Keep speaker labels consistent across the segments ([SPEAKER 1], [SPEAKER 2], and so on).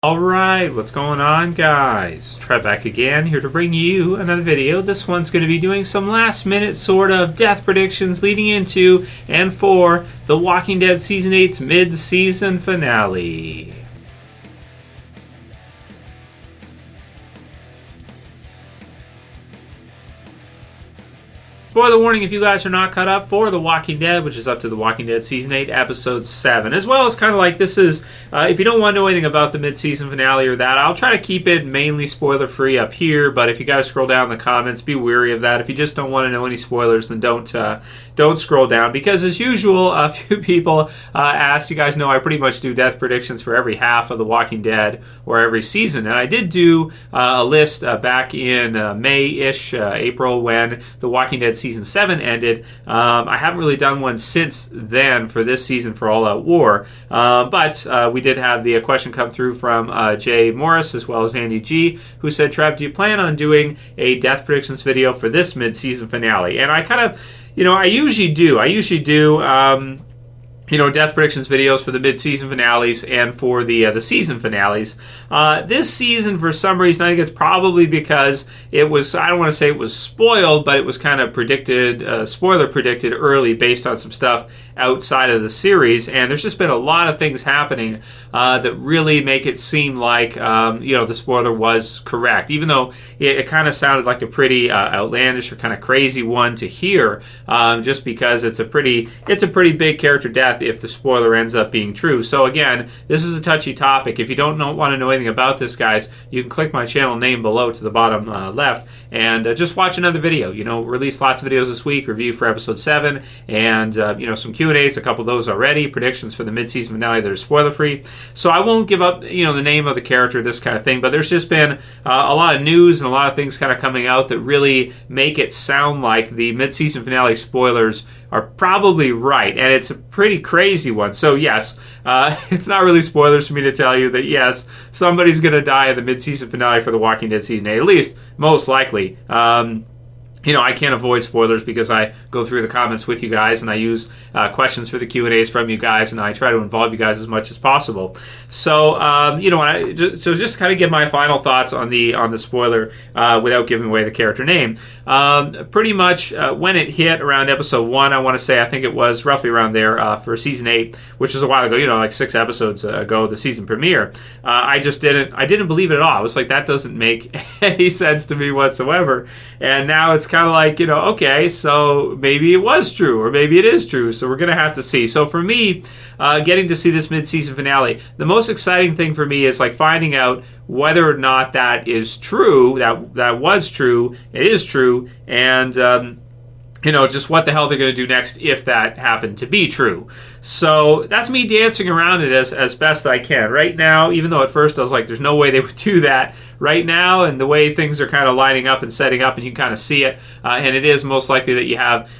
[SPEAKER 1] Alright, what's going on, guys? Trev back again, here to bring you another video. This one's going to be doing some last minute sort of death predictions leading into and for The Walking Dead Season 8's mid-season finale. Spoiler warning, if you guys are not caught up for The Walking Dead, which is up to The Walking Dead Season 8, Episode 7, as well as kind of like this is, if you don't want to know anything about the mid-season finale or that, I'll try to keep it mainly spoiler-free up here, but if you guys scroll down in the comments, be wary of that. If you just don't want to know any spoilers, then don't scroll down, because as usual, a few people asked, you guys know I pretty much do death predictions for every half of The Walking Dead or every season, and I did do a list back in May-ish, April, when The Walking Dead Season 7 ended. I haven't really done one since then for this season for All Out War, but we did have the question come through from Jay Morris as well as Andy G, who said, Trev, do you plan on doing a death predictions video for this mid-season finale? And I kind of, I usually do. Death predictions videos for the mid-season finales and for the season finales. This season, for some reason, I think it's probably because it was, I don't want to say it was spoiled, but it was kind of predicted, spoiler predicted early based on some stuff outside of the series. And there's just been a lot of things happening that really make it seem like, the spoiler was correct. Even though it kind of sounded like a pretty outlandish or kind of crazy one to hear, just because it's a pretty big character death if the spoiler ends up being true. So again, this is a touchy topic. If you don't want to know anything about this, guys, you can click my channel name below to the bottom left and just watch another video. Release lots of videos this week, review for episode 7, and some Q&As, a couple of those already, predictions for the mid-season finale that are spoiler-free. So I won't give up, the name of the character, this kind of thing, but there's just been a lot of news and a lot of things kind of coming out that really make it sound like the mid-season finale spoilers are probably right, and it's a pretty crazy one. So yes, it's not really spoilers for me to tell you that yes, somebody's going to die in the mid-season finale for The Walking Dead Season 8, at least, most likely. I can't avoid spoilers because I go through the comments with you guys and I use questions for the Q&As from you guys, and I try to involve you guys as much as possible. So, just kind of give my final thoughts on the spoiler without giving away the character name. Pretty much when it hit around episode 1, I want to say, I think it was roughly around there for season 8, which is a while ago, like 6 episodes ago, the season premiere. I didn't believe it at all. I was like, that doesn't make any sense to me whatsoever. And now it's kind of like, okay, so maybe it was true, or maybe it is true, so we're going to have to see. So for me, getting to see this mid-season finale, the most exciting thing for me is like finding out whether or not that is true, that was true, it is true, and just what the hell they're going to do next if that happened to be true. So that's me dancing around it as best I can. Right now, even though at first I was like, there's no way they would do that right now, and the way things are kind of lining up and setting up, and you can kind of see it, and it is most likely that you have,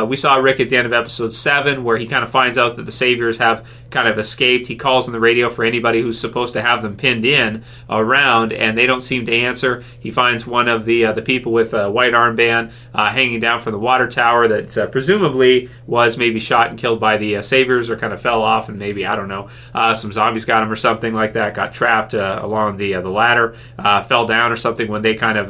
[SPEAKER 1] we saw Rick at the end of episode 7, where he kind of finds out that the Saviors have kind of escaped. He calls on the radio for anybody who's supposed to have them pinned in around, and they don't seem to answer. He finds one of the people with a white armband hanging down from the water tower that presumably was maybe shot and killed by the Saviors, or kind of fell off, and maybe, I don't know, some zombies got him or something like that, got trapped along the ladder, fell down or something when they kind of,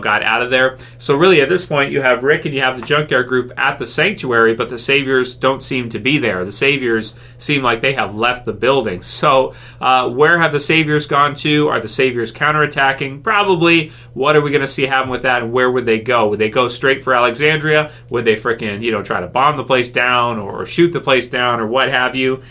[SPEAKER 1] got out of there. So really at this point you have Rick and you have the Junkyard group at the sanctuary, but the Saviors don't seem to be there. The Saviors seem like they have left the building. So where have the Saviors gone to? Are the Saviors counterattacking? Probably. What are we going to see happen with that, and where would they go? Would they go straight for Alexandria? Would they frickin', try to bomb the place down or shoot the place down or what have you?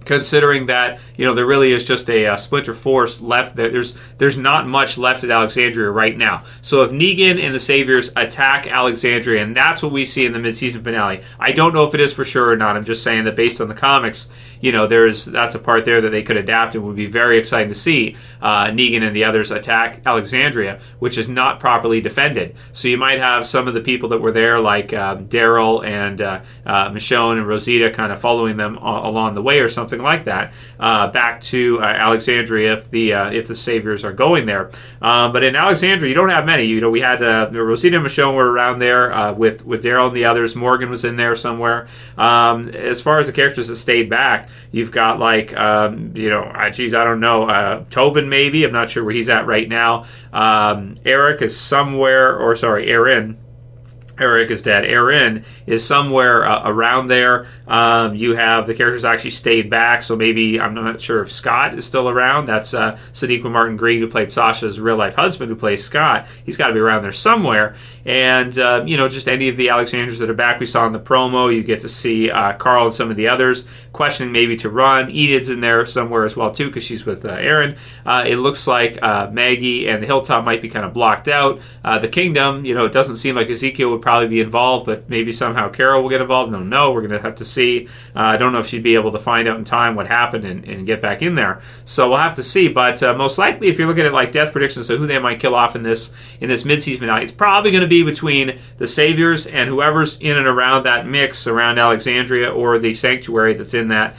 [SPEAKER 1] Considering that, there really is just a splinter force left there. There's not much left at Alexandria right now. So if Negan and the Saviors attack Alexandria, and that's what we see in the mid-season finale, I don't know if it is for sure or not. I'm just saying that based on the comics, that's a part there that they could adapt and would be very exciting to see Negan and the others attack Alexandria, which is not properly defended. So you might have some of the people that were there, like Daryl and Michonne and Rosita, kind of following them along the way or something something like that, back to Alexandria if the Saviors are going there. But in Alexandria, you don't have many. We had Rosita and Michonne were around there with Daryl and the others. Morgan was in there somewhere. As far as the characters that stayed back, you've got like I don't know, Tobin maybe. I'm not sure where he's at right now. Eric is somewhere, or sorry, Erin. Eric is dead. Erin is somewhere around there. You have the characters actually stayed back, so maybe I'm not sure if Scott is still around. That's Sonequa Martin Green, who played Sasha's real-life husband, who plays Scott. He's got to be around there somewhere. And, just any of the Alexanders that are back. We saw in the promo, you get to see Carl and some of the others questioning maybe to run. Enid's in there somewhere as well, too, because she's with Erin. It looks like Maggie and the Hilltop might be kind of blocked out. The Kingdom, it doesn't seem like Ezekiel would probably be involved, but maybe somehow Carol will get involved. No, we're going to have to see. I don't know if she'd be able to find out in time what happened and get back in there. So we'll have to see. But most likely, if you're looking at like death predictions, so who they might kill off in this mid-season finale, it's probably going to be between the Saviors and whoever's in and around that mix around Alexandria or the Sanctuary that's in that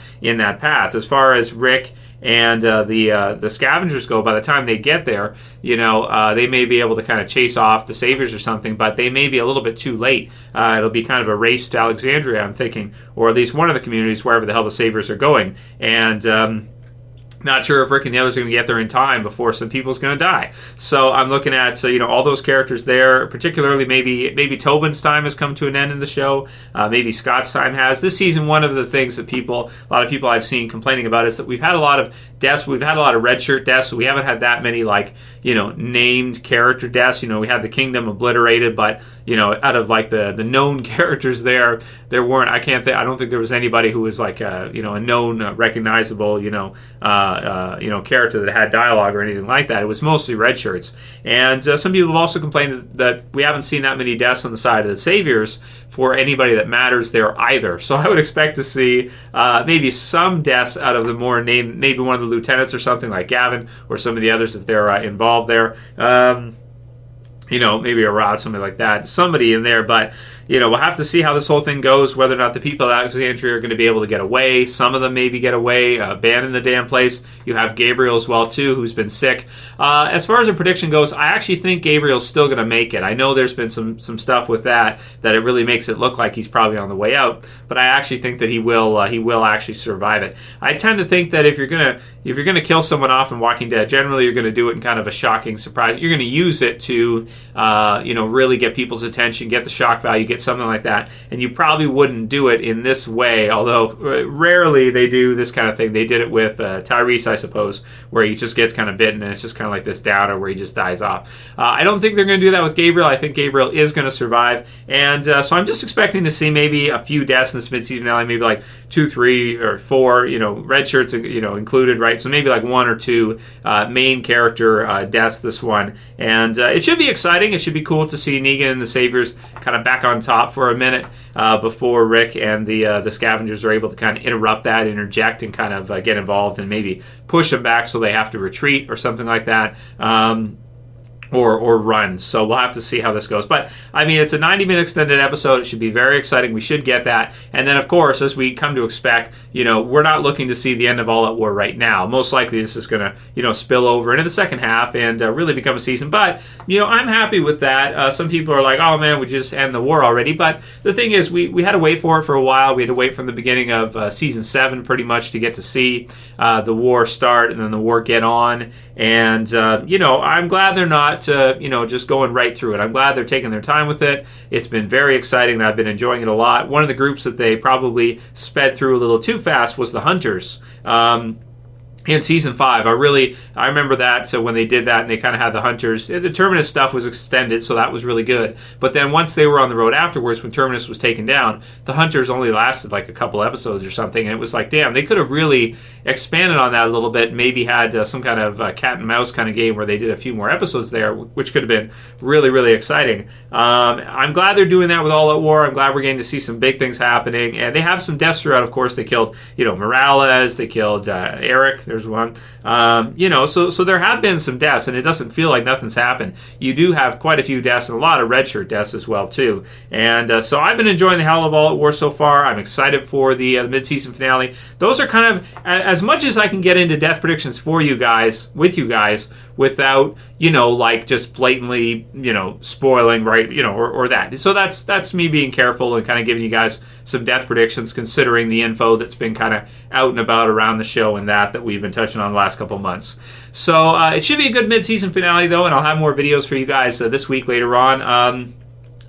[SPEAKER 1] path. As far as Rick and the Scavengers go, by the time they get there, they may be able to kind of chase off the Saviors or something, but they may be a little bit too late. It'll be kind of a race to Alexandria, I'm thinking, or at least one of the communities, wherever the hell the Saviors are going. And not sure if Rick and the others are going to get there in time before some people's going to die. So I'm looking at all those characters there. Particularly maybe Tobin's time has come to an end in the show. Maybe Scott's time has. This season, one of the things that a lot of people I've seen complaining about is that we've had a lot of deaths. We've had a lot of red shirt deaths. So we haven't had that many named character deaths. We had the Kingdom obliterated, but out of like the known characters there weren't. I don't think there was anybody who was like a known recognizable character that had dialogue or anything like that. It was mostly red shirts. And some people have also complained that we haven't seen that many deaths on the side of the Saviors for anybody that matters there either. So I would expect to see maybe some deaths out of the more named, maybe one of the lieutenants or something like Gavin or some of the others if they're involved there. Maybe a Rod, something like that. Somebody in there, but we'll have to see how this whole thing goes, whether or not the people at Alexandria are going to be able to get away. Some of them maybe get away, abandon the damn place. You have Gabrielle as well, too, who's been sick. As far as a prediction goes, I actually think Gabriel's still going to make it. I know there's been some stuff with that it really makes it look like he's probably on the way out, but I actually think that he will actually survive it. I tend to think that if you're gonna kill someone off in Walking Dead, generally you're going to do it in kind of a shocking surprise. You're going to use it to really get people's attention, get the shock value, get something like that. And you probably wouldn't do it in this way, although rarely they do this kind of thing. They did it with Tyrese, I suppose, where he just gets kind of bitten and it's just kind of like this downer where he just dies off. I don't think they're going to do that with Gabrielle. I think Gabrielle is going to survive. And so I'm just expecting to see maybe a few deaths in this mid-season finale, maybe like 2, 3, or 4, red shirts, included, right? So maybe like 1 or 2 main character deaths this one. And it should be exciting. It should be cool to see Negan and the Saviors kind of back on top for a minute before Rick and the Scavengers are able to kind of interject and kind of get involved and maybe push them back so they have to retreat or something like that. Or run. So we'll have to see how this goes. But, I mean, it's a 90-minute extended episode. It should be very exciting. We should get that. And then, of course, as we come to expect, we're not looking to see the end of All Out War right now. Most likely this is going to, spill over into the second half and really become a season. But, I'm happy with that. Some people are like, oh, man, we just end the war already. But the thing is, we had to wait for it for a while. We had to wait from the beginning of Season 7 pretty much to get to see the war start and then the war get on. And, I'm glad they're not just going right through it. I'm glad they're taking their time with it. It's been very exciting, and I've been enjoying it a lot. One of the groups that they probably sped through a little too fast was the Hunters. In Season 5, I remember that, so when they did that and they kind of had the Hunters, the Terminus stuff was extended, so that was really good. But then once they were on the road afterwards, when Terminus was taken down, the Hunters only lasted like a couple episodes or something, and it was like, damn, they could have really expanded on that a little bit, maybe had some kind of cat and mouse kind of game where they did a few more episodes there, which could have been really, really exciting. I'm glad they're doing that with All Out War. I'm glad we're getting to see some big things happening, and they have some deaths throughout. Of course, they killed, Morales, they killed Eric, There's one. So there have been some deaths, and it doesn't feel like nothing's happened. You do have quite a few deaths and a lot of redshirt deaths as well too. And so I've been enjoying the hell of All Out War so far. I'm excited for the mid-season finale. Those are kind of as much as I can get into death predictions for you guys, with you guys, without like just blatantly spoiling, right, or that. So that's me being careful and kind of giving you guys some death predictions, considering the info that's been kind of out and about around the show and that we've been touching on the last couple of months. So it should be a good mid-season finale though, and I'll have more videos for you guys this week later on.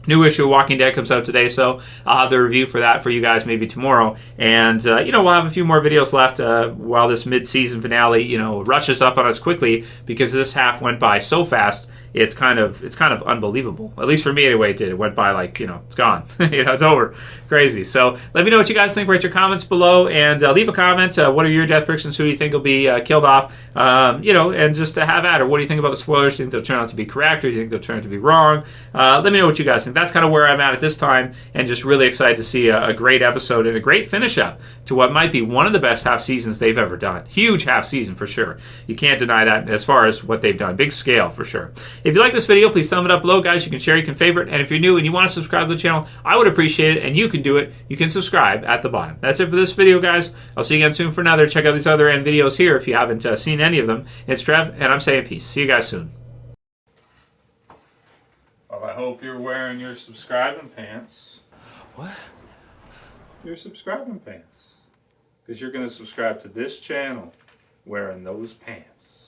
[SPEAKER 1] New issue of Walking Dead comes out today, so I'll have the review for that for you guys maybe tomorrow. And, we'll have a few more videos left while this mid-season finale, rushes up on us quickly, because this half went by so fast. It's kind of unbelievable. At least for me anyway, it did. It went by like, it's gone. It's over. Crazy. So let me know what you guys think. Write your comments below and leave a comment. What are your death predictions? Who do you think will be killed off? And just to have at it. What do you think about the spoilers? Do you think they'll turn out to be correct, or do you think they'll turn out to be wrong? Let me know what you guys think. That's kind of where I'm at this time, and just really excited to see a great episode and a great finish up to what might be one of the best half seasons they've ever done. Huge half season for sure. You can't deny that as far as what they've done. Big scale for sure. If you like this video, please thumb it up below, guys. You can share, you can favorite, and if you're new and you want to subscribe to the channel, I would appreciate it, and you can do it. You can subscribe at the bottom. That's it for this video, guys. I'll see you again soon for another. Check out these other end videos here if you haven't seen any of them. It's Trev, and I'm saying peace. See you guys soon. Well, I hope you're wearing your subscribing pants. What? Your subscribing pants. Because you're going to subscribe to this channel wearing those pants.